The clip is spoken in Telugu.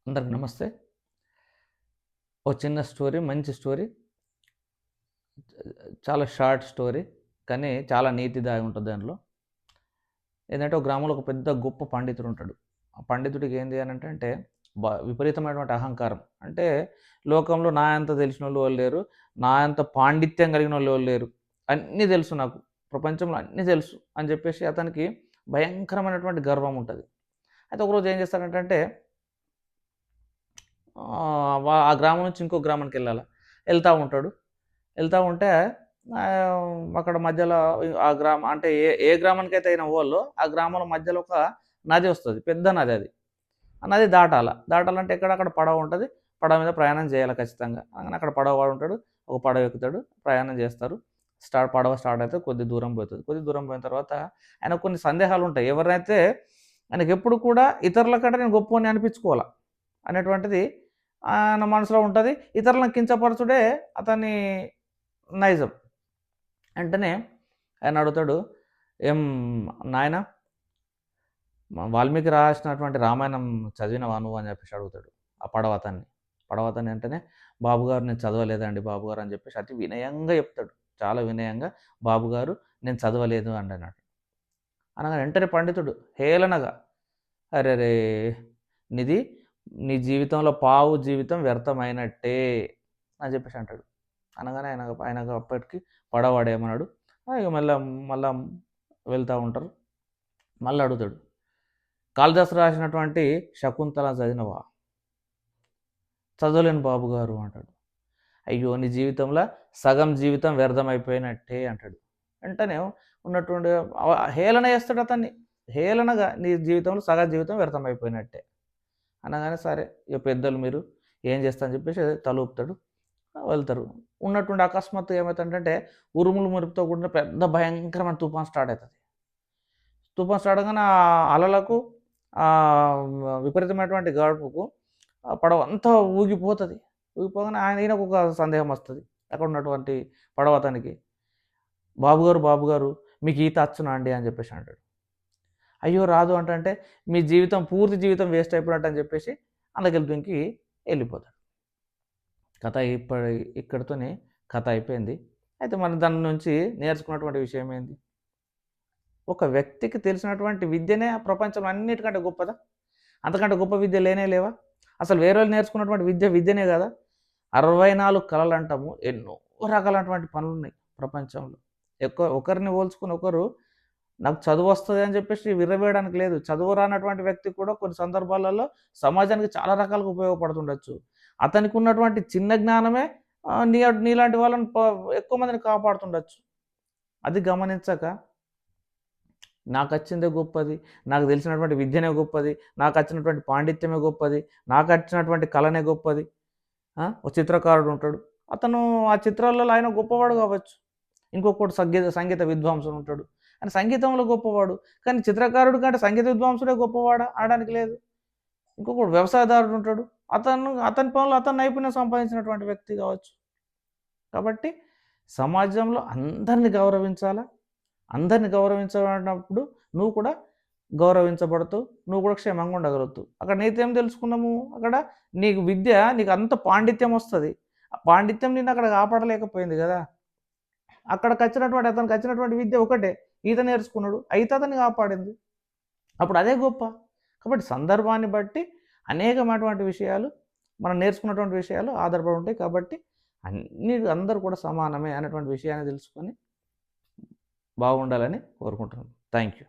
అందరికి నమస్తే. ఓ చిన్న స్టోరీ, మంచి స్టోరీ. చాలా షార్ట్ స్టోరీ, కానీ చాలా నీతి దాగి ఉంటుంది దాంట్లో. ఏంటంటే ఒక గ్రామంలో ఒక పెద్ద గొప్ప పండితుడు ఉంటాడు. ఆ పండితుడికి ఏంది అని అంటే విపరీతమైనటువంటి అహంకారం. అంటే లోకంలో నా అంత తెలిసిన వాళ్ళు లేరు, నా అంత పాండిత్యం కలిగిన వాళ్ళు లేరు, అన్నీ తెలుసు నాకు, ప్రపంచంలో అన్నీ తెలుసు అని చెప్పేసి అతనికి భయంకరమైనటువంటి గర్వం ఉంటుంది. అయితే ఒకరోజు ఏం చేస్తాడంటే ఆ గ్రామం నుంచి ఇంకో గ్రామానికి వెళ్ళాలి, వెళ్తూ ఉంటాడు. వెళ్తూ ఉంటే అక్కడ మధ్యలో ఆ గ్రామం అంటే ఏ ఏ గ్రామానికైతే అయిన వాళ్ళు ఆ గ్రామంలో మధ్యలో ఒక నది వస్తుంది, పెద్ద నది. అది ఆ నది దాటాలంటే ఎక్కడక్కడ పడవ ఉంటుంది, పడవ మీద ప్రయాణం చేయాలి ఖచ్చితంగా. അങ്ങനെ అక్కడ పడవ వాడు ఉంటాడు, ఒక పడవ ఎక్కుతాడు, ప్రయాణం చేస్తారు. పడవ స్టార్ట్ అయితే కొద్ది దూరం పోతుంది. కొద్ది దూరం పోయిన తర్వాత ఆయనకు కొన్ని సందేహాలు ఉంటాయి. ఎవరైతే ఆయనకు ఎప్పుడు కూడా ఇతరుల కంటే నేను గొప్పని అనిపించుకోవాలా అనేటువంటిది ఆయన మనసులో ఉంటుంది. ఇతరులను కించపరచుడే అతని నైజం. వెంటనే ఆయన అడుగుతాడు, ఏం నాయన వాల్మీకి రాసినటువంటి రామాయణం చదివినవా నువ్వు అని చెప్పేసి అడుగుతాడు ఆ పడవతాన్ని వెంటనే, బాబుగారు నేను చదవలేదండి బాబుగారు అని చెప్పేసి అతి వినయంగా చెప్తాడు. చాలా వినయంగా, బాబుగారు నేను చదవలేదు అండి అన్నాడు. అనగా వెంటనే పండితుడు హేళనగా, అరే రే నిధి, నీ జీవితంలో పావు జీవితం వ్యర్థమైనట్టే అని చెప్పేసి అంటాడు. అనగానే ఆయనకు అప్పటికి పడవాడేమన్నాడు. ఇక మళ్ళా వెళ్తూ ఉంటారు. మళ్ళీ అడుగుతాడు, కాళిదాసు రాసినటువంటి శకుంతల చదివినవా? చదవలేను బాబుగారు అంటాడు. అయ్యో నీ జీవితంలో సగం జీవితం వ్యర్థమైపోయినట్టే అంటాడు. వెంటనే ఉన్నటువంటి హేళన చేస్తాడు అతన్ని. హేళనగా నీ జీవితంలో సగం జీవితం వ్యర్థమైపోయినట్టే అనగానే, సరే ఇక పెద్దలు మీరు ఏం చేస్తా అని చెప్పేసి తలూపుతాడు. వెళ్తారు. ఉన్నటువంటి అకస్మాత్తు ఏమవుతుందంటే ఉరుములు మెరుపుతో కూడిన పెద్ద భయంకరమైన తుఫాన్ స్టార్ట్ అవుతుంది. తుఫాన్ స్టార్ట్ అవగానే ఆ అలలకు విపరీతమైనటువంటి గాడుపుకు ఆ పడవ అంతా ఊగిపోతుంది. ఊగిపోగానే ఈయనకు ఒక సందేహం వస్తుంది అక్కడ ఉన్నటువంటి పడవ అతనికి. బాబుగారు మీకు ఈత వచ్చునా అండి అని చెప్పేసి అంటాడు. అయ్యో రాదు అంటే మీ జీవితం పూర్తి జీవితం వేస్ట్ అయిపోయినట్టు అని చెప్పేసి అందుకెళ్తుంకి వెళ్ళిపోతాడు. కథ ఇక్కడితోనే కథ అయిపోయింది. అయితే మనం దాని నుంచి నేర్చుకున్నటువంటి విషయం ఏంది? ఒక వ్యక్తికి తెలిసినటువంటి విద్యనే ప్రపంచంలో అన్నిటికంటే గొప్పదా? అంతకంటే గొప్ప విద్య లేవా? అసలు వేరే వాళ్ళు నేర్చుకున్నటువంటి విద్యనే కదా. 64 కళలు అంటాము, ఎన్నో రకాలైనటువంటి పనులు ఉన్నాయి ప్రపంచంలో. ఒకరిని పోల్చుకుని ఒకరు నాకు చదువు వస్తుంది అని చెప్పేసి విర్రవేయడానికి లేదు. చదువు రానటువంటి వ్యక్తి కూడా కొన్ని సందర్భాలలో సమాజానికి చాలా రకాలుగా ఉపయోగపడుతుండొచ్చు. అతనికి ఉన్నటువంటి చిన్న జ్ఞానమే నీలాంటి వాళ్ళని ఎక్కువ మందిని కాపాడుతుండొచ్చు. అది గమనించక నాకు వచ్చిందే గొప్పది, నాకు తెలిసినటువంటి విద్యనే గొప్పది, నాకు వచ్చినటువంటి పాండిత్యమే గొప్పది, నాకు వచ్చినటువంటి కళనే గొప్పది. ఒక చిత్రకారుడు ఉంటాడు, అతను ఆ చిత్రాలలో ఆయన గొప్పవాడు కావచ్చు. ఇంకొకటి సంగీత విద్వాంసుడు ఉంటాడు, ఆయన సంగీతంలో గొప్పవాడు. కానీ చిత్రకారుడు కంటే సంగీత విద్వాంసుడే గొప్పవాడా అనడానికి లేదు. ఇంకొకటి వ్యవసాయదారుడు ఉంటాడు, అతని పనులు అతని నైపుణ్యం సంపాదించినటువంటి వ్యక్తి కావచ్చు. కాబట్టి సమాజంలో అందరిని గౌరవించాలా. అందరిని గౌరవించాలన్నప్పుడు నువ్వు కూడా గౌరవించబడుతావు, నువ్వు కూడా క్షేమంగా ఉండగలుగుతావు. అక్కడ నీతో ఏం తెలుసుకున్నాము? అక్కడ నీకు విద్య, నీకు అంత పాండిత్యం వస్తుంది, ఆ పాండిత్యం నిన్ను అక్కడ కాపాడలేకపోయింది కదా. అతనికి వచ్చినటువంటి విద్య ఒకటే, ఈత నేర్చుకున్నాడు, అయితే అతన్ని కాపాడింది. అప్పుడు అదే గొప్ప. కాబట్టి సందర్భాన్ని బట్టి అనేకమైనటువంటి విషయాలు, మనం నేర్చుకున్నటువంటి విషయాలు ఆధారపడి ఉంటాయి. కాబట్టి అందరూ కూడా సమానమే అనేటువంటి విషయాన్ని తెలుసుకొని బాగుండాలని కోరుకుంటున్నాను. Thank you.